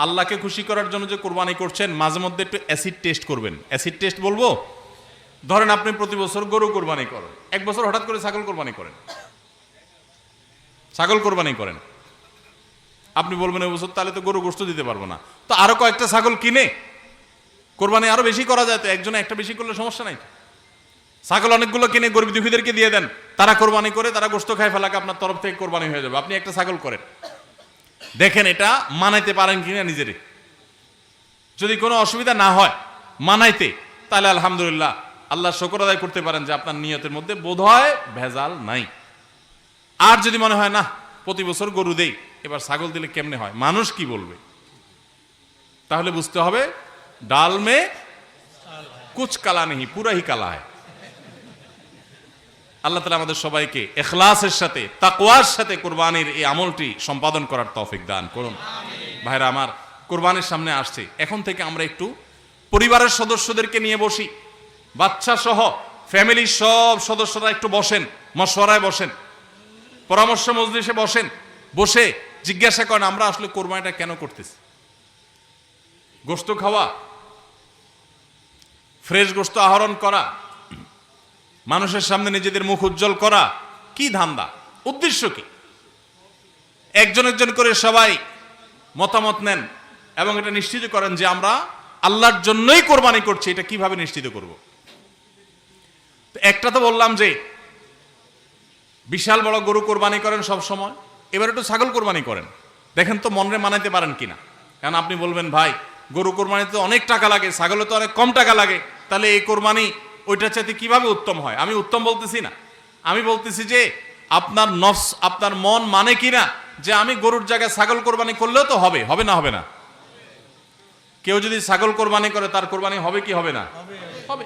আল্লাহকে খুশি করার জন্য যে কোরবানি করছেন, মাঝে মধ্যে একটু অ্যাসিড টেস্ট করবেন। অ্যাসিড টেস্ট বলবো, ধরেন আপনি প্রতি বছর গরু কোরবানি করেন, এক বছর হঠাৎ করে ছাগল কোরবানি করেন, ছাগল কোরবানি করেন, আপনি বলবেন এই বছর তাহলে তো গরু গোশত দিতে পারবো না, তো আরো কয়েকটা ছাগল কিনে কোরবানি আরো বেশি করা যায়, তো একজনে একটা বেশি করলে সমস্যা নাই। ছাগল অনেকগুলো কিনে গরিব দুঃখীদেরকে দিয়ে দেন, তারা কোরবানি করে, তারা গোশত খায় ফেলাকে আপনার তরফ থেকে কোরবানি হয়ে যাবে। আপনি একটা ছাগল করেন, দেখেন এটা মানাইতে পারেন কিনা নিজেরে। যদি কোনো অসুবিধা না হয় মানাইতে, তাহলে আলহামদুলিল্লাহ আল্লাহ শুকর আদায় করতে পারেন যে আপনার নিয়তের মধ্যে বোধহয় ভেজাল নাই। আর যদি মনে হয় না প্রতি বছর গরু দেই, এবার ছাগল দিলে কেমনে হয়, মানুষ কি বলবে, তাহলে বুঝতে হবে ডাল মে কুচ কালা নেই, পুরা হি কালা হয়। আল্লাহ তাআলা আমাদের সবাইকে ইখলাসের সাথে, তাকওয়ার সাথে কুরবানির এই আমলটি সম্পাদন করার তৌফিক দান করুন। ভাইরা আমার, কুরবানির সামনে আসছে, এখন থেকে আমরা একটু পরিবারের সদস্যদেরকে নিয়ে বসি, বাচ্চা সহ ফ্যামিলির সব সদস্যরা একটু বসেন, মশওয়ারায় বসেন, পরামর্শ মজলিসে বসেন, বসে জিজ্ঞাসা করেন আমরা আসলে কোরবানিটা কেন করতেছি। গোশত খাওয়া, ফ্রেশ গোশত আহরণ করা, মানুষের সামনে নিজেদের মুখ উজ্জ্বল করা, কি ধান্দা, উদ্দেশ্য কি? একজন একজন করে সবাই মতামত নেন এবং এটা নিশ্চিত করেন যে আমরা আল্লাহর জন্যই কোরবানি করছি। এটা কিভাবে নিশ্চিত করব? একটা তো বললাম যে বিশাল বড় গরু কোরবানি করেন সব সময়, এবার একটু ছাগল কোরবানি করেন, দেখেন তো মনরে মানাইতে পারেন কিনা। কারণ আপনি বলবেন ভাই গরু কোরবানিতে অনেক টাকা লাগে, ছাগলে তো অনেক কম টাকা লাগে, তাহলে এই কোরবানি ওইটা চাইতে কিভাবে উত্তম হয়। আমি উত্তম বলতেছি না, আমি বলতেছি যে আপনার নফস, আপনার মন মানে কিনা যে আমি গরুর জায়গায় ছাগল কোরবানি করলেও তো হবে, হবে না হবে না? কেউ যদি ছাগল কোরবানি করে তার কোরবানি হবে কি হবে না? হবে।